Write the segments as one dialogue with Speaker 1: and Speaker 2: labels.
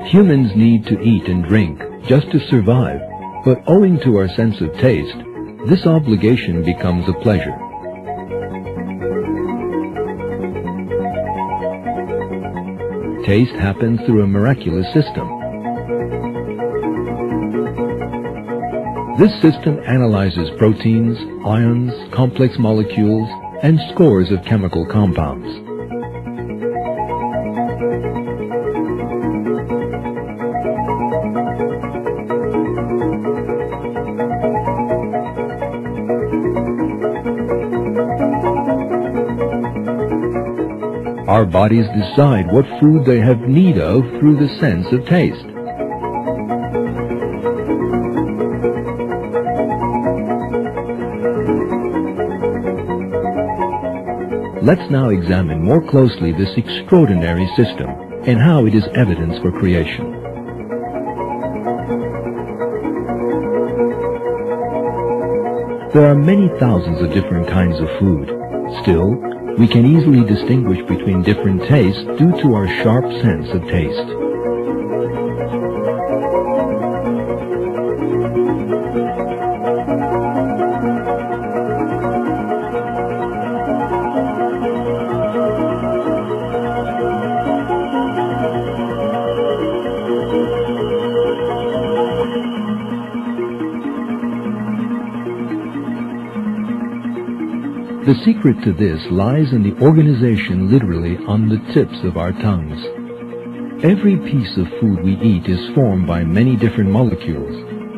Speaker 1: Humans need to eat and drink just to survive, but owing to our sense of taste, this obligation becomes a pleasure. Taste happens through a miraculous system. This system analyzes proteins, ions, complex molecules, and scores of chemical compounds. Our bodies decide what food they have need of through the sense of taste. Let's now examine more closely this extraordinary system and how it is evidence for creation. There are many thousands of different kinds of food. Still, we can easily distinguish between different tastes due to our sharp sense of taste. The secret to this lies in the organization literally on the tips of our tongues. Every piece of food we eat is formed by many different molecules,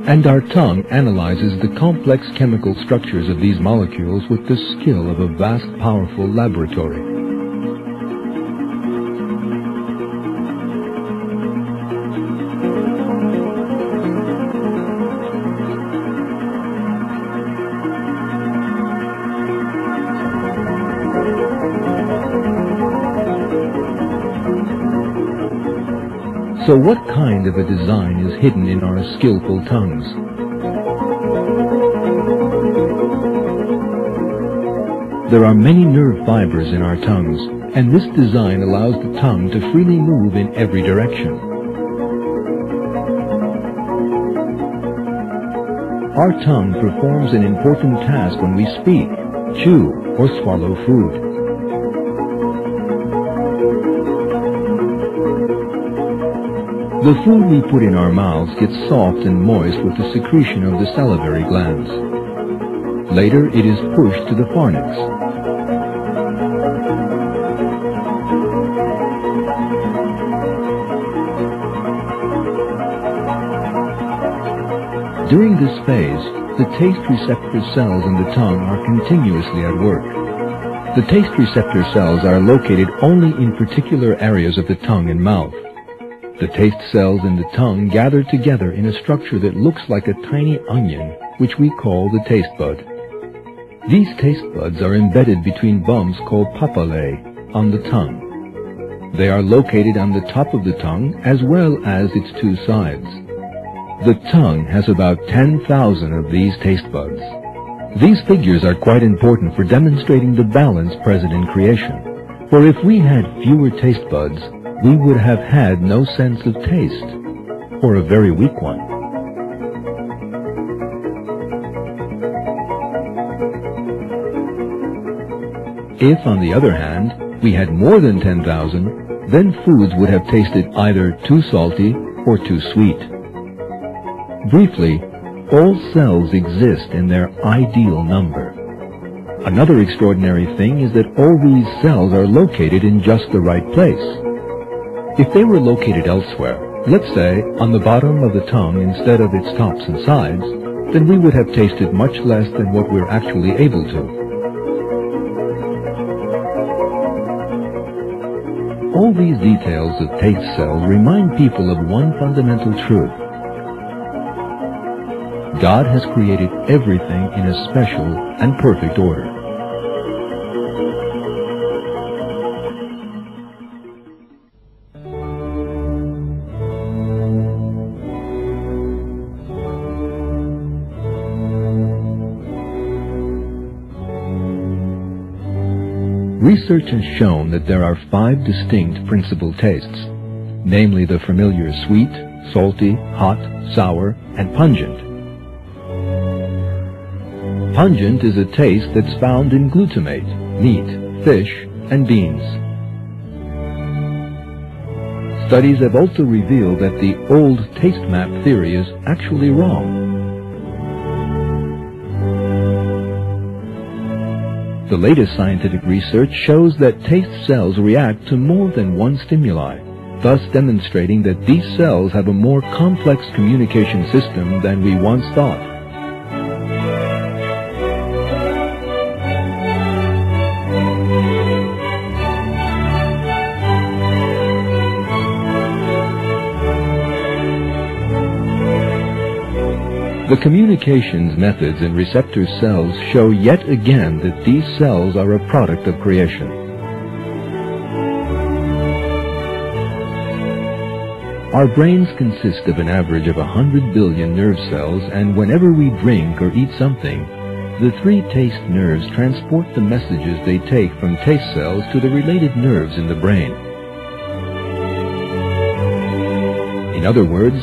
Speaker 1: and our tongue analyzes the complex chemical structures of these molecules with the skill of a vast, powerful laboratory. So what kind of a design is hidden in our skillful tongues? There are many nerve fibers in our tongues, and this design allows the tongue to freely move in every direction. Our tongue performs an important task when we speak, chew, or swallow food. The food we put in our mouths gets soft and moist with the secretion of the salivary glands. Later, it is pushed to the pharynx. During this phase, the taste receptor cells in the tongue are continuously at work. The taste receptor cells are located only in particular areas of the tongue and mouth. The taste cells in the tongue gather together in a structure that looks like a tiny onion, which we call the taste bud. These taste buds are embedded between bumps called papillae on the tongue. They are located on the top of the tongue as well as its two sides. The tongue has about 10,000 of these taste buds. These figures are quite important for demonstrating the balance present in creation. For if we had fewer taste buds, we would have had no sense of taste, or a very weak one. If, on the other hand, we had more than 10,000, then foods would have tasted either too salty or too sweet. Briefly, all cells exist in their ideal number. Another extraordinary thing is that all these cells are located in just the right place. If they were located elsewhere, let's say on the bottom of the tongue instead of its tops and sides, then we would have tasted much less than what we're actually able to. All these details of taste cells remind people of one fundamental truth. God has created everything in a special and perfect order. Research has shown that there are 5 distinct principal tastes. namely the familiar sweet, salty, hot, sour, and pungent. Pungent is a taste that's found in glutamate, meat, fish, and beans. Studies have also revealed that the old taste map theory is actually wrong. The latest scientific research shows that taste cells react to more than one stimuli, thus demonstrating that these cells have a more complex communication system than we once thought. The communications methods in receptor cells show yet again that these cells are a product of creation. Our brains consist of an average of 100 billion nerve cells, and whenever we drink or eat something, the three taste nerves transport the messages they take from taste cells to the related nerves in the brain. In other words,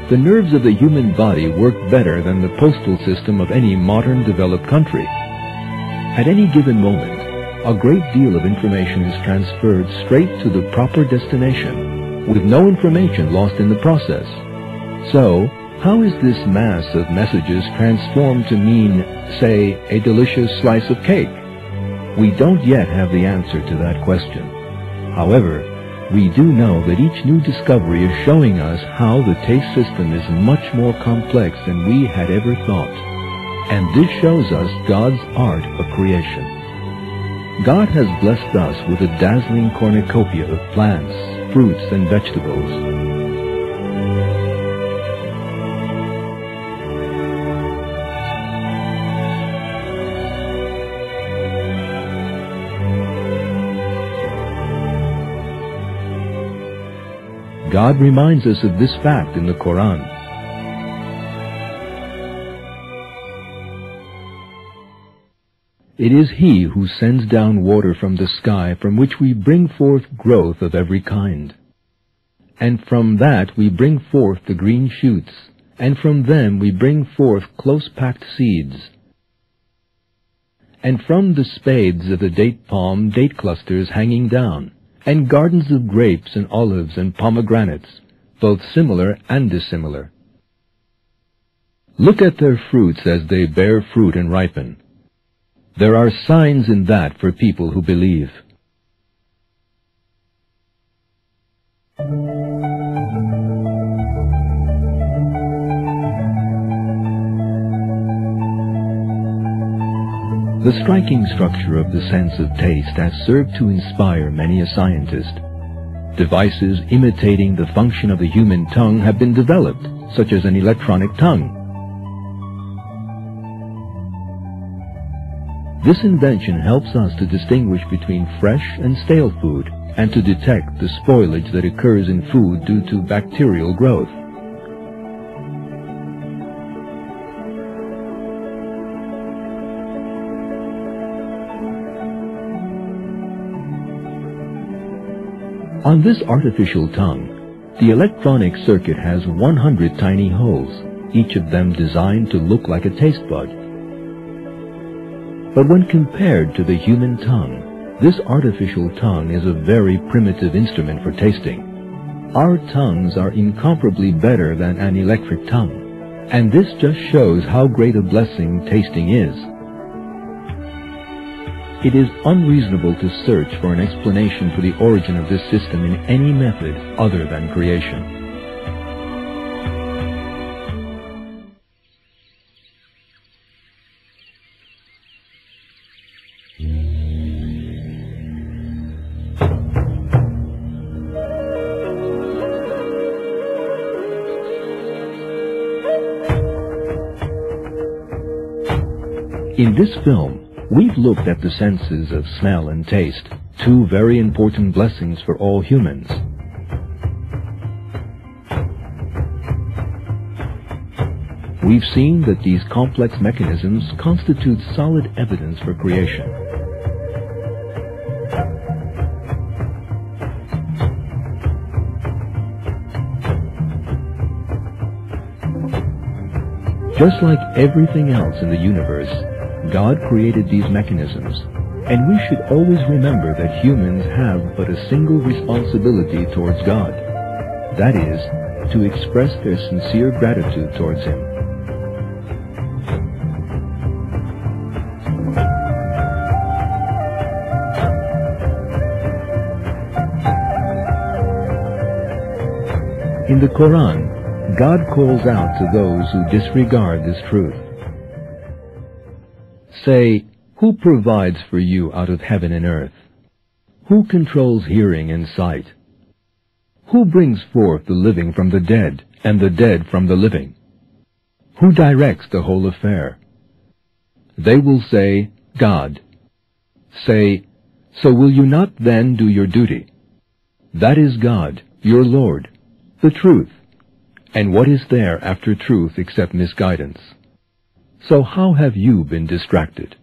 Speaker 1: the nerves of the human body work better than the postal system of any modern developed country. At any given moment, a great deal of information is transferred straight to the proper destination, with no information lost in the process. So, how is this mass of messages transformed to mean, say, a delicious slice of cake? We don't yet have the answer to that question. However, we do know that each new discovery is showing us how the taste system is much more complex than we had ever thought. And this shows us God's art of creation. God has blessed us with a dazzling cornucopia of plants, fruits, and vegetables. God reminds us of this fact in the Quran. It is He who sends down water from the sky, from which we bring forth growth of every kind. And from that we bring forth the green shoots, and from them we bring forth close-packed seeds. And from the spades of the date palm, date clusters hanging down, and gardens of grapes and olives and pomegranates, both similar and dissimilar. Look at their fruits as they bear fruit and ripen. There are signs in that for people who believe. The striking structure of the sense of taste has served to inspire many a scientist. Devices imitating the function of the human tongue have been developed, such as an electronic tongue. This invention helps us to distinguish between fresh and stale food, and to detect the spoilage that occurs in food due to bacterial growth. On this artificial tongue, the electronic circuit has 100 tiny holes, each of them designed to look like a taste bud. But when compared to the human tongue, this artificial tongue is a very primitive instrument for tasting. Our tongues are incomparably better than an electric tongue, and this just shows how great a blessing tasting is. It is unreasonable to search for an explanation for the origin of this system in any method other than creation. In this film, we've looked at the senses of smell and taste, two very important blessings for all humans. We've seen that these complex mechanisms constitute solid evidence for creation. Just like everything else in the universe, God created these mechanisms, and we should always remember that humans have but a single responsibility towards God. That is, to express their sincere gratitude towards Him. In the Quran, God calls out to those who disregard this truth. Say, who provides for you out of heaven and earth? Who controls hearing and sight? Who brings forth the living from the dead, and the dead from the living? Who directs the whole affair? They will say, God. Say, so will you not then do your duty? That is God, your Lord, the truth. And what is there after truth except misguidance? So how have you been distracted?